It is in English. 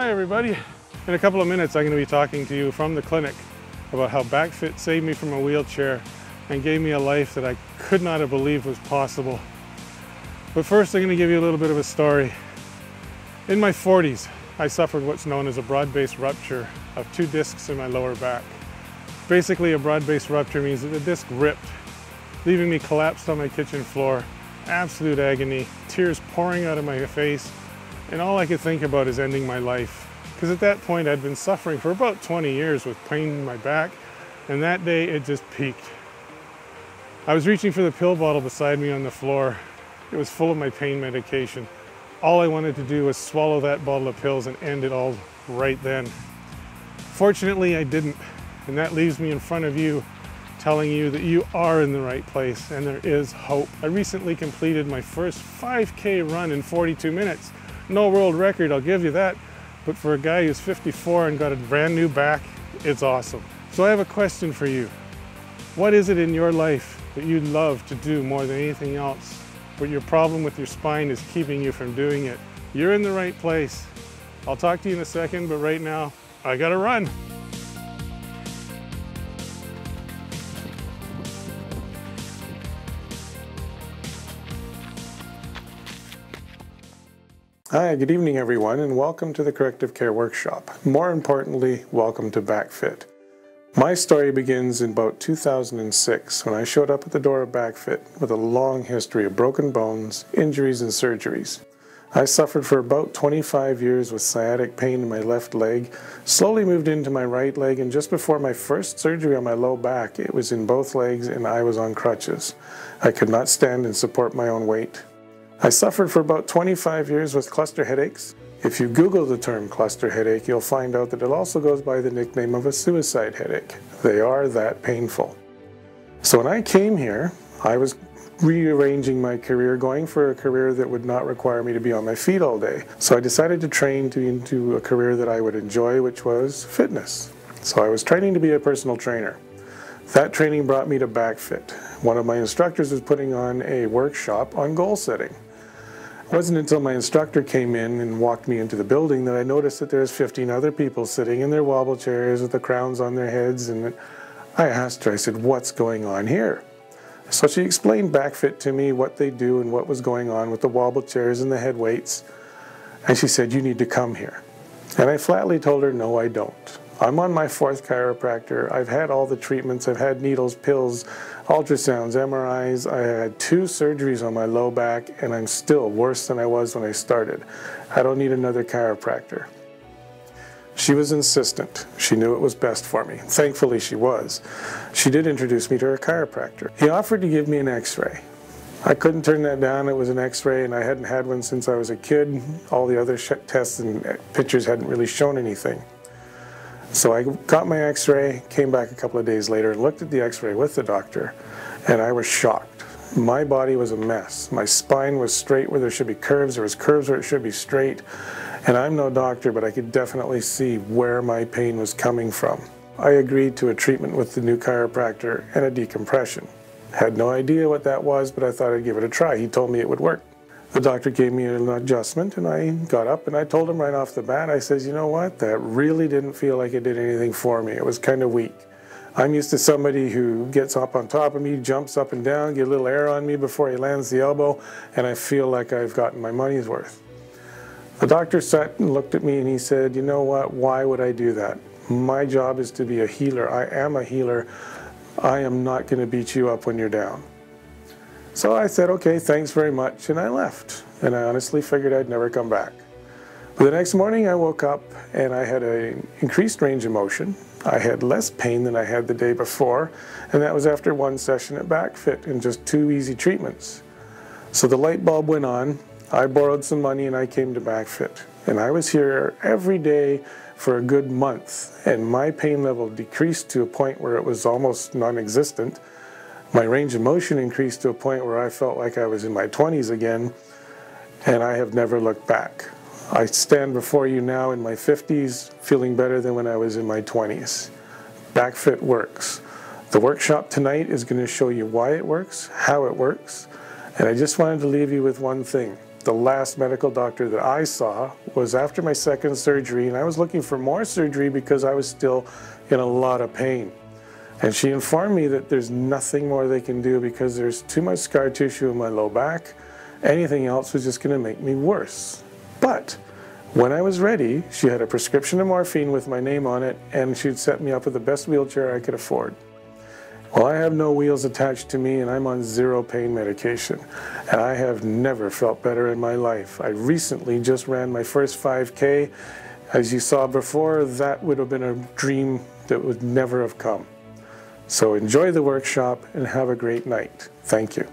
Hi everybody. In a couple of minutes I'm going to be talking to you from the clinic about how Backfit saved me from a wheelchair and gave me a life that I could not have believed was possible. But first I'm going to give you a little bit of a story. In my 40s I suffered what's known as a broad-based rupture of 2 discs in my lower back. Basically a broad-based rupture means that the disc ripped, leaving me collapsed on my kitchen floor, absolute agony, tears pouring out of my face, and all I could think about is ending my life. Because at that point I'd been suffering for about 20 years with pain in my back, and that day it just peaked. I was reaching for the pill bottle beside me on the floor. It was full of my pain medication. All I wanted to do was swallow that bottle of pills and end it all right then. Fortunately I didn't, and that leaves me in front of you telling you that you are in the right place and there is hope. I recently completed my first 5K run in 42 minutes. No world record, I'll give you that, but for a guy who's 54 and got a brand new back, it's awesome. So I have a question for you. What is it in your life that you love to do more than anything else, but your problem with your spine is keeping you from doing it? You're in the right place. I'll talk to you in a second, but right now, I gotta run. Hi, good evening everyone, and welcome to the Corrective Care Workshop. More importantly, welcome to Backfit. My story begins in about 2006 when I showed up at the door of Backfit with a long history of broken bones, injuries, and surgeries. I suffered for about 25 years with sciatic pain in my left leg, slowly moved into my right leg, and just before my first surgery on my low back, it was in both legs and I was on crutches. I could not stand and support my own weight. I suffered for about 25 years with cluster headaches. If you Google the term cluster headache, you'll find out that it also goes by the nickname of a suicide headache. They are that painful. So when I came here, I was rearranging my career, going for a career that would not require me to be on my feet all day. So I decided to train into a career that I would enjoy, which was fitness. So I was training to be a personal trainer. That training brought me to Backfit. One of my instructors was putting on a workshop on goal setting. It wasn't until my instructor came in and walked me into the building that I noticed that there's 15 other people sitting in their wobble chairs with the crowns on their heads, and I asked her, I said, what's going on here? So she explained Backfit to me, what they do and what was going on with the wobble chairs and the head weights, and she said, you need to come here. And I flatly told her, no, I don't. I'm on my 4th chiropractor. I've had all the treatments. I've had needles, pills, ultrasounds, MRIs. I had 2 surgeries on my low back, and I'm still worse than I was when I started. I don't need another chiropractor. She was insistent. She knew it was best for me. Thankfully, she was. She did introduce me to her chiropractor. He offered to give me an x-ray. I couldn't turn that down. It was an x-ray, and I hadn't had one since I was a kid. All the other tests and pictures hadn't really shown anything. So I got my x-ray, came back a couple of days later, and looked at the x-ray with the doctor, and I was shocked. My body was a mess. My spine was straight where there should be curves. There was curves where it should be straight. And I'm no doctor, but I could definitely see where my pain was coming from. I agreed to a treatment with the new chiropractor and a decompression. Had no idea what that was, but I thought I'd give it a try. He told me it would work. The doctor gave me an adjustment, and I got up and I told him right off the bat, I says, you know what, that really didn't feel like it did anything for me. It was kind of weak. I'm used to somebody who gets up on top of me, jumps up and down, get a little air on me before he lands the elbow, and I feel like I've gotten my money's worth. The doctor sat and looked at me and he said, you know what, why would I do that? My job is to be a healer. I am a healer. I am not going to beat you up when you're down. So I said, okay, thanks very much, and I left. And I honestly figured I'd never come back. But the next morning I woke up and I had an increased range of motion. I had less pain than I had the day before, and that was after 1 session at Backfit and just 2 easy treatments. So the light bulb went on, I borrowed some money, and I came to Backfit. And I was here every day for a good month, and my pain level decreased to a point where it was almost non-existent. My range of motion increased to a point where I felt like I was in my 20s again, and I have never looked back. I stand before you now in my 50s, feeling better than when I was in my 20s. Backfit works. The workshop tonight is going to show you why it works, how it works, and I just wanted to leave you with one thing. The last medical doctor that I saw was after my second surgery, and I was looking for more surgery because I was still in a lot of pain. And she informed me that there's nothing more they can do because there's too much scar tissue in my low back. Anything else was just going to make me worse. But when I was ready, she had a prescription of morphine with my name on it, and she'd set me up with the best wheelchair I could afford. Well, I have no wheels attached to me, and I'm on zero pain medication, and I have never felt better in my life. I recently just ran my first 5K. As you saw before, that would have been a dream that would never have come. So enjoy the workshop and have a great night. Thank you.